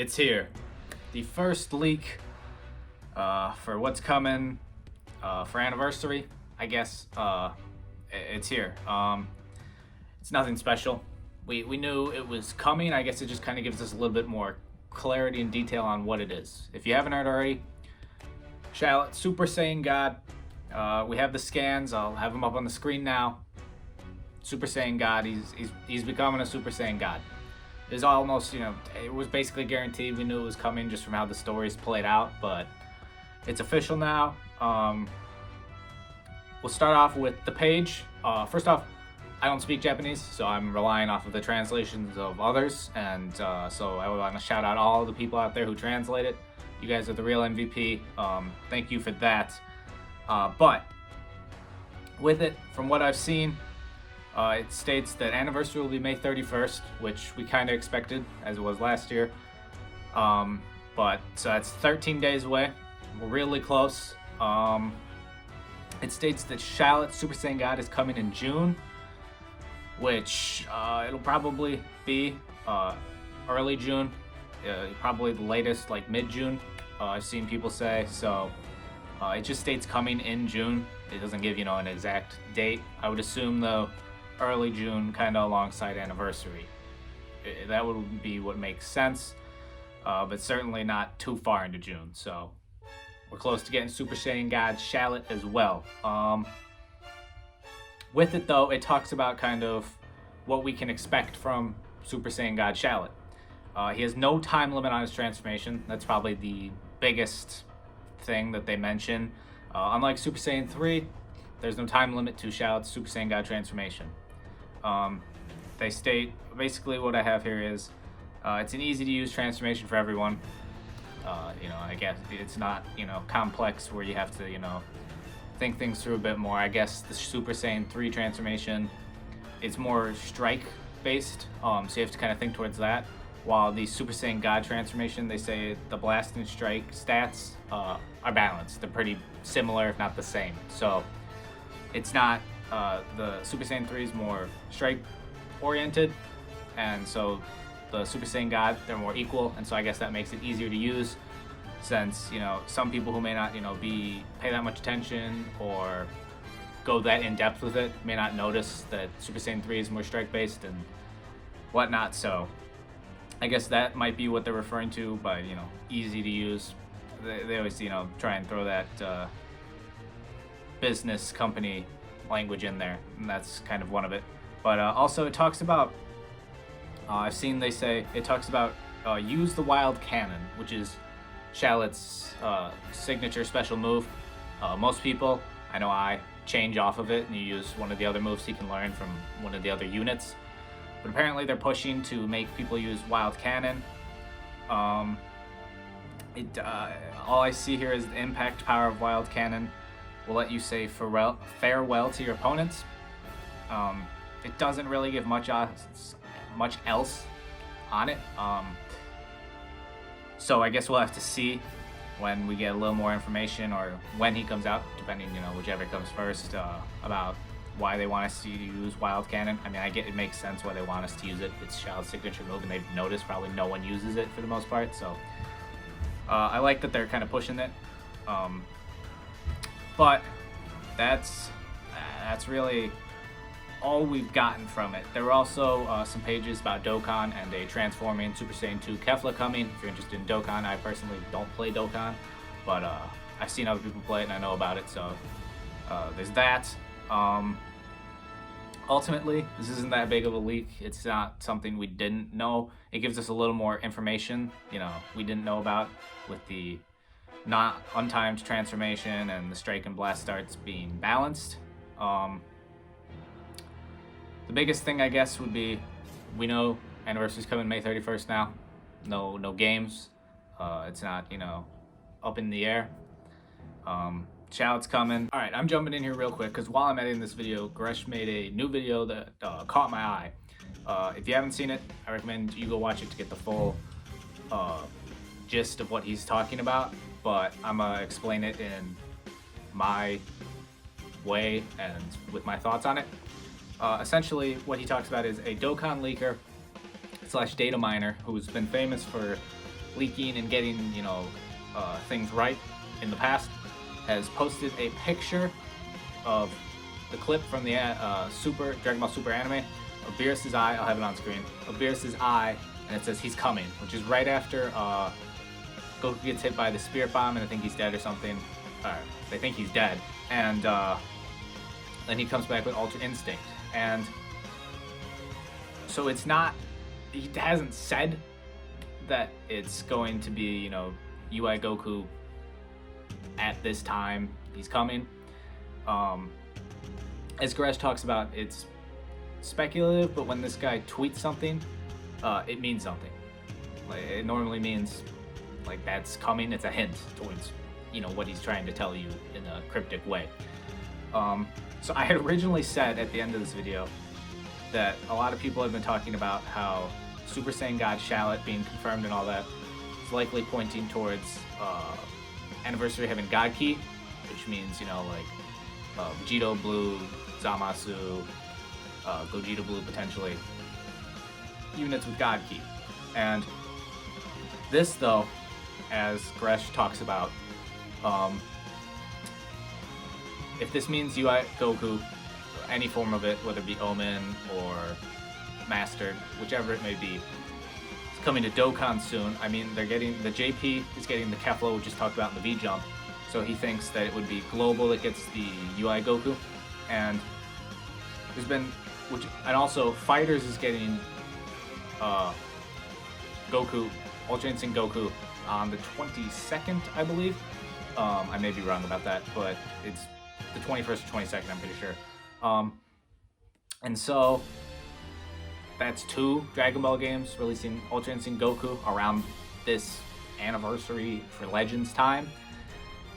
it's here. The first leak for what's coming for anniversary, I guess. It's here. It's nothing special. We knew it was coming. I guess it just kind of gives us a little bit more clarity and detail on what it is. If you haven't heard already, Shallot, Super Saiyan God. We have the scans. I'll have them up on the screen now. Super Saiyan God. He's becoming a Super Saiyan God. It's almost, it was basically guaranteed. We knew it was coming just from how the stories played out, but it's official now. We'll start off with the page. First off, I don't speak Japanese, so I'm relying off of the translations of others, and so I want to shout out all the people out there who translate it. You guys are the real MVP. Thank you for that. But with it, from what I've seen, it states that anniversary will be May 31st, which we kind of expected, as it was last year. But so that's 13 days away. We're really close. It states that Shallot Super Saiyan God is coming in June, which it'll probably be early June, probably the latest, like mid-June. I've seen people say, so it just states coming in June. It doesn't give, an exact date. I would assume, though, early June, kind of alongside anniversary. That would be what makes sense, but certainly not too far into June. So we're close to getting Super Saiyan God Shallot as well. With it, though, it talks about kind of what we can expect from Super Saiyan God Shallot. He has no time limit on his transformation. That's probably the biggest thing that they mention. Unlike Super Saiyan 3, there's no time limit to Shallot's Super Saiyan God transformation. They state, basically what I have here is, it's an easy to use transformation for everyone. I guess it's not, complex where you have to, think things through a bit more. I guess the Super Saiyan 3 transformation is more strike based, so you have to kind of think towards that. While the Super Saiyan God transformation, they say the blast and strike stats are balanced. They're pretty similar, if not the same. So it's not, the Super Saiyan 3 is more strike oriented, and so the Super Saiyan God, they're more equal, and so I guess that makes it easier to use, since some people who may not pay that much attention or go that in depth with it may not notice that Super Saiyan 3 is more strike based and whatnot. So I guess that might be what they're referring to by easy to use. They always try and throw that business company language in there, and that's kind of one of it. But also it talks about, I've seen they say, it talks about use the wild cannon, which is Shallot's signature special move. Most people, I know I change off of it and you use one of the other moves he can learn from one of the other units. But apparently they're pushing to make people use wild cannon. All I see here is the impact power of wild cannon will let you say farewell to your opponents. It doesn't really give much else on it. So I guess we'll have to see when we get a little more information, or when he comes out, depending, whichever comes first, about why they want us to use wild cannon. I mean, I get it makes sense why they want us to use it. It's Shallot's signature move, and they've noticed probably no one uses it for the most part. So I like that they're kind of pushing it. But that's really all we've gotten from it. There were also some pages about Dokkan and a transforming Super Saiyan 2 Kefla coming. If you're interested in Dokkan, I personally don't play Dokkan, but I've seen other people play it and I know about it, so there's that. Ultimately, this isn't that big of a leak. It's not something we didn't know. It gives us a little more information, we didn't know about, with the not untimed transformation and the strike and blast starts being balanced. The biggest thing, I guess, would be, we know anniversary's coming May 31st now. No games. It's not, up in the air. Shallot's coming. All right, I'm jumping in here real quick because while I'm editing this video, Gresh made a new video that caught my eye. If you haven't seen it, I recommend you go watch it to get the full gist of what he's talking about. But I'm gonna explain it in my way and with my thoughts on it. Essentially, what he talks about is a Dokkan leaker / data miner who's been famous for leaking and getting, you know, things right in the past, has posted a picture of the clip from the Dragon Ball Super anime of Beerus's eye. I'll have it on screen. Of Beerus's eye, and it says he's coming, which is right after Goku gets hit by the spirit bomb, and I think he's dead or something. They think he's dead, and then he comes back with Ultra Instinct, and so it's not. He hasn't said that it's going to be, you know, UI Goku at this time. He's coming. As Goresh talks about, it's speculative, but when this guy tweets something, it means something. Like, it normally means like that's coming. It's a hint towards, you know, what he's trying to tell you in a cryptic way. So I had originally said at the end of this video that a lot of people have been talking about how Super Saiyan God Shallot being confirmed and all that is likely pointing towards Anniversary having God Ki, which means, you know, like Vegito Blue, Zamasu, Gogeta Blue potentially, units with God Ki. And this, though, as Goresh talks about, if this means UI Goku, any form of it, whether it be Omen or Mastered, whichever it may be, it's coming to Dokkan soon. I mean, they're getting, the JP is getting the Kefla, which is talked about in the V-Jump, so he thinks that it would be Global that gets the UI Goku, and there's been, and also Fighters is getting Goku, Ultra Instinct Goku on the 22nd, I believe. I may be wrong about that, but it's the 21st or 22nd, I'm pretty sure. And so that's 2 Dragon Ball games releasing Ultra Instinct Goku around this anniversary for Legends time.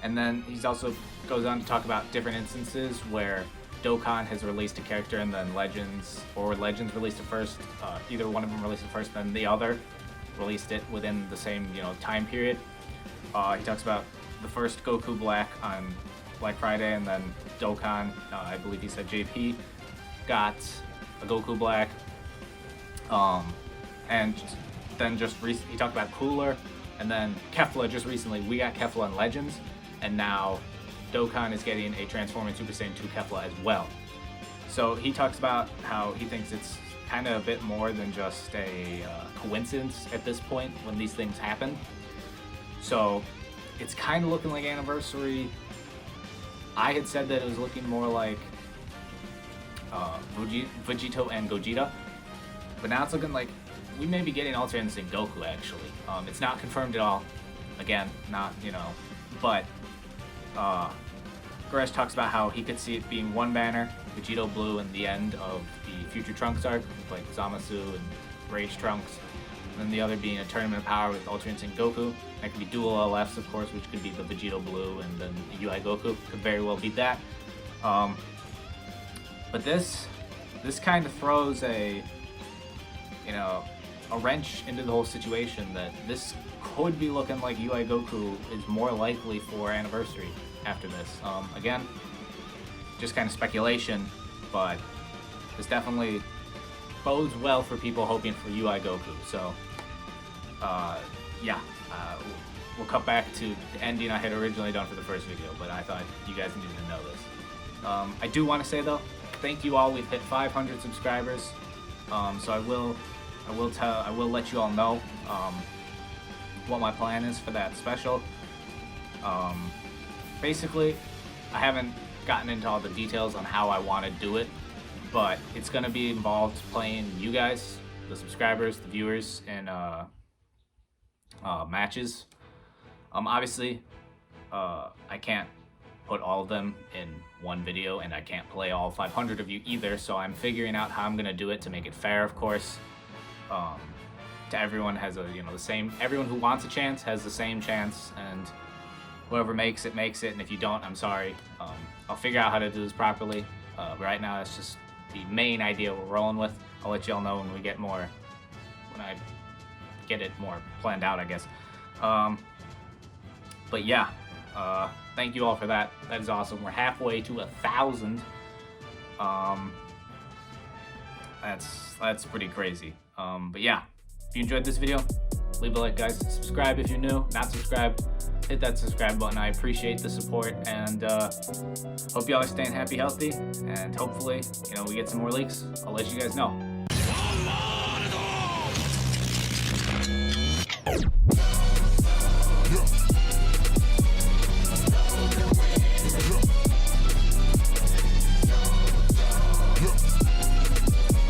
And then he's also goes on to talk about different instances where Dokkan has released a character and then Legends released it first. Either one of them released it first, then the other released it within the same, you know, time period. He talks about the first Goku Black on Black Friday, and then Dokkan, I believe he said JP, got a Goku Black. And then he talked about Cooler, and then Kefla just recently. We got Kefla in Legends, and now Dokkan is getting a Transforming Super Saiyan 2 Kefla as well. So he talks about how he thinks it's kind of a bit more than just a coincidence at this point when these things happen. So it's kind of looking like Anniversary. I had said that it was looking more like Vegito and Gogeta, but now it's looking like we may be getting Ultra Instinct Goku, actually. It's not confirmed at all. Again, not, you know, but Goresh talks about how he could see it being one banner, Vegito Blue, in the end of the Future Trunks arc, with like Zamasu and Rage Trunks, and then the other being a Tournament of Power with Ultra Instinct Goku. That could be dual LFs, of course, which could be the Vegito Blue, and then the UI Goku could very well be that. But this kind of throws a, you know, a wrench into the whole situation, that this could be looking like UI Goku is more likely for Anniversary after this. Again, just kind of speculation, but this definitely bodes well for people hoping for UI Goku. So, yeah, we'll cut back to the ending I had originally done for the first video, but I thought you guys needed to know this. I do want to say though, thank you all. We've hit 500 subscribers, so I will let you all know what my plan is for that special. Basically, I haven't gotten into all the details on how I want to do it, but it's going to be involved playing you guys, the subscribers, the viewers, in matches. Obviously, I can't put all of them in one video, and I can't play all 500 of you either, so I'm figuring out how I'm going to do it to make it fair, of course. To everyone has a, you know, the same, everyone who wants a chance has the same chance, and whoever makes it, and if you don't, I'm sorry. I'll figure out how to do this properly. But right now, that's just the main idea we're rolling with. I'll let y'all know when we get more, when I get it more planned out, I guess. But yeah, thank you all for that. That is awesome. We're halfway to 1,000. That's pretty crazy. But yeah, if you enjoyed this video, leave a like, guys. Subscribe if you're new. Not subscribed, hit that subscribe button. I appreciate the support, and hope y'all are staying happy, healthy, and hopefully, we get some more leaks. I'll let you guys know.